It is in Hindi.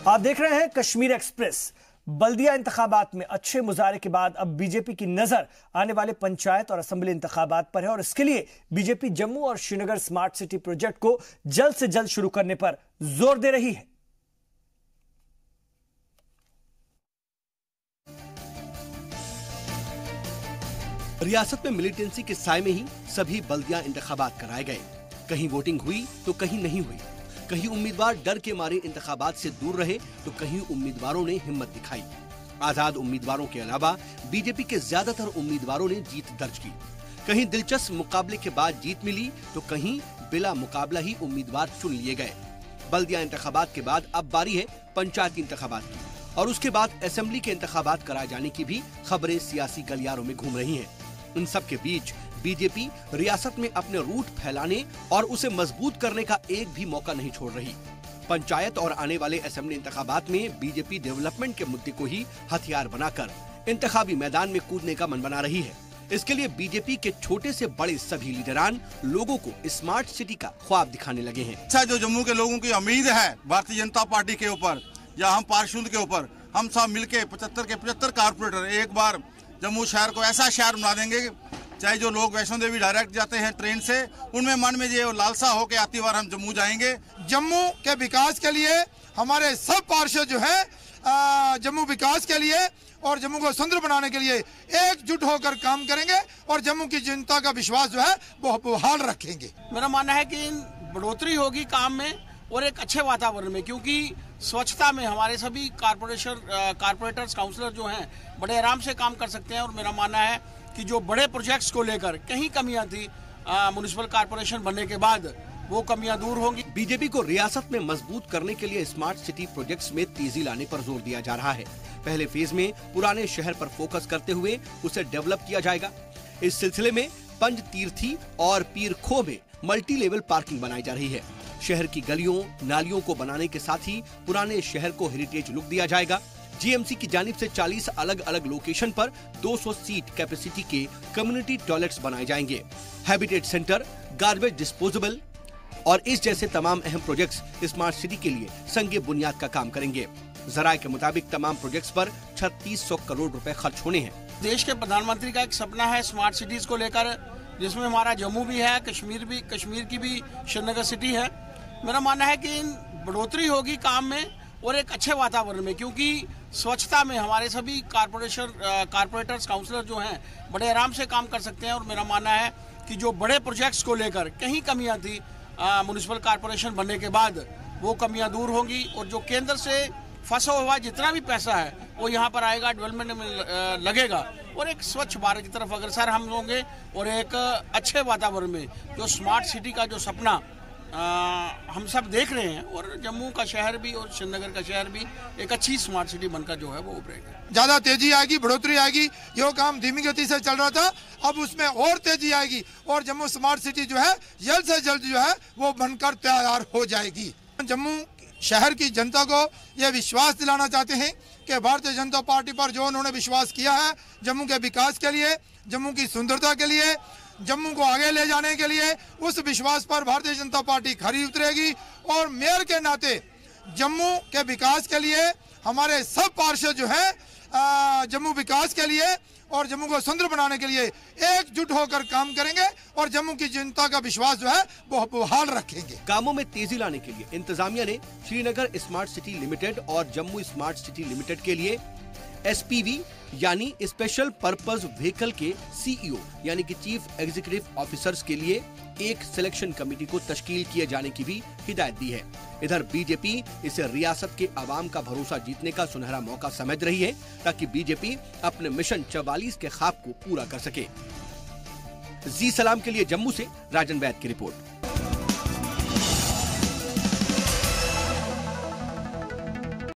आप देख रहे हैं कश्मीर एक्सप्रेस। बल्दिया इंतखाबात में अच्छे मुजाहरे के बाद अब बीजेपी की नजर आने वाले पंचायत और असेंबली इंतखाबात पर है और इसके लिए बीजेपी जम्मू और श्रीनगर स्मार्ट सिटी प्रोजेक्ट को जल्द से जल्द शुरू करने पर जोर दे रही है। रियासत में मिलिटेंसी के साए में ही सभी बल्दिया इंतखाबात कराए गए। कहीं वोटिंग हुई तो कहीं नहीं हुई। कहीं उम्मीदवार डर के मारे इंतखाबात से दूर रहे तो कहीं उम्मीदवारों ने हिम्मत दिखाई। आजाद उम्मीदवारों के अलावा बीजेपी के ज्यादातर उम्मीदवारों ने जीत दर्ज की। कहीं दिलचस्प मुकाबले के बाद जीत मिली तो कहीं बिला मुकाबला ही उम्मीदवार चुन लिए गए। बल्दिया इंतखाबात के बाद अब बारी है पंचायत इंतखाबात की और उसके बाद असेंबली के इंतखाबात कराए जाने की भी खबरें सियासी गलियारों में घूम रही हैं। इन सब के बीच बीजेपी रियासत में अपने रूट फैलाने और उसे मजबूत करने का एक भी मौका नहीं छोड़ रही। पंचायत और आने वाले असेंबली इंतखाबात में बीजेपी डेवलपमेंट के मुद्दे को ही हथियार बनाकर इंतखाबी मैदान में कूदने का मन बना रही है। इसके लिए बीजेपी के छोटे से बड़े सभी लीडरान लोगों को स्मार्ट सिटी का ख्वाब दिखाने लगे हैं। अच्छा, जो जम्मू के लोगों की उम्मीद है भारतीय जनता पार्टी के ऊपर या हम पार्षद के ऊपर, हम सब मिलके 75 के 75 कारपोरेटर एक बार जम्मू शहर को ऐसा शहर बना देंगे, चाहे जो लोग वैष्णो देवी डायरेक्ट जाते हैं ट्रेन से, उनमें मन में ये लालसा हो के आती बार हम जम्मू जाएंगे। जम्मू के विकास के लिए हमारे सब पार्षद जो है जम्मू विकास के लिए और जम्मू को सुंदर बनाने के लिए एकजुट होकर काम करेंगे और जम्मू की जनता का विश्वास जो है वो बहाल रखेंगे। मेरा मानना है कि बढ़ोतरी होगी काम में और एक अच्छे वातावरण में, क्योंकि स्वच्छता में हमारे सभी कारपोरेटर्स काउंसलर जो हैं बड़े आराम से काम कर सकते हैं। और मेरा मानना है कि जो बड़े प्रोजेक्ट्स को लेकर कहीं कमियां थी म्युनिसिपल कारपोरेशन बनने के बाद वो कमियां दूर होंगी। बीजेपी को रियासत में मजबूत करने के लिए स्मार्ट सिटी प्रोजेक्ट्स में तेजी लाने पर जोर दिया जा रहा है। पहले फेज में पुराने शहर पर फोकस करते हुए उसे डेवलप किया जाएगा। इस सिलसिले में पंज तीर्थी और पीर खो में मल्टी लेवल पार्किंग बनाई जा रही है। शहर की गलियों नालियों को बनाने के साथ ही पुराने शहर को हेरिटेज लुक दिया जाएगा। जीएमसी की जानिब से 40 अलग अलग लोकेशन पर 200 सीट कैपेसिटी के कम्युनिटी टॉयलेट्स बनाए जाएंगे। हैबिटेट सेंटर, गार्बेज डिस्पोजेबल और इस जैसे तमाम अहम प्रोजेक्ट्स स्मार्ट सिटी के लिए संगे बुनियाद का काम करेंगे। जराये के मुताबिक तमाम प्रोजेक्ट्स पर 3600 करोड़ रुपए खर्च होने हैं। देश के प्रधानमंत्री का एक सपना है स्मार्ट सिटीज को लेकर, जिसमें हमारा जम्मू भी है, कश्मीर की भी श्रीनगर सिटी है। मेरा मानना है कि बढ़ोतरी होगी काम में और एक अच्छे वातावरण में, क्योंकि स्वच्छता में हमारे सभी कारपोरेटर्स काउंसलर जो हैं बड़े आराम से काम कर सकते हैं। और मेरा मानना है कि जो बड़े प्रोजेक्ट्स को लेकर कहीं कमियां थी म्युनिसिपल कारपोरेशन बनने के बाद वो कमियां दूर होंगी और जो केंद्र से फंसा हुआ जितना भी पैसा है वो यहाँ पर आएगा, डेवलपमेंट में लगेगा और एक स्वच्छ भारत की तरफ अग्रसर हम होंगे और एक अच्छे वातावरण में जो स्मार्ट सिटी का जो सपना हम सब देख रहे हैं और जम्मू का शहर भी और श्रीनगर का शहर भी एक अच्छी स्मार्ट सिटी बनकर जो है वो उभरेगा। ज्यादा तेजी आएगी, बढ़ोतरी आएगी। यो काम धीमी गति से चल रहा था, अब उसमें और तेजी आएगी और जम्मू स्मार्ट सिटी जो है जल्द से जल्द जो है वो बनकर तैयार हो जाएगी। जम्मू शहर की जनता को यह विश्वास दिलाना चाहते हैं कि भारतीय जनता पार्टी पर जो उन्होंने विश्वास किया है जम्मू के विकास के लिए, जम्मू की सुंदरता के लिए, जम्मू को आगे ले जाने के लिए, उस विश्वास पर भारतीय जनता पार्टी खरी उतरेगी। और मेयर के नाते जम्मू के विकास के लिए हमारे सब पार्षद जो है जम्मू विकास के लिए और जम्मू को सुंदर बनाने के लिए एकजुट होकर काम करेंगे और जम्मू की जनता का विश्वास जो है वो बहाल रखेंगे। कामों में तेजी लाने के लिए इंतजामिया ने श्रीनगर स्मार्ट सिटी लिमिटेड और जम्मू स्मार्ट सिटी लिमिटेड के लिए SPV यानी स्पेशल पर्पस व्हीकल के CEO यानी कि चीफ एग्जीक्यूटिव ऑफिसर्स के लिए एक सिलेक्शन कमेटी को तश्कील किए जाने की भी हिदायत दी है। इधर बीजेपी इसे रियासत के आवाम का भरोसा जीतने का सुनहरा मौका समझ रही है ताकि बीजेपी अपने मिशन 44 के ख्वाब को पूरा कर सके। जी सलाम के लिए जम्मू से राजन वैद की रिपोर्ट।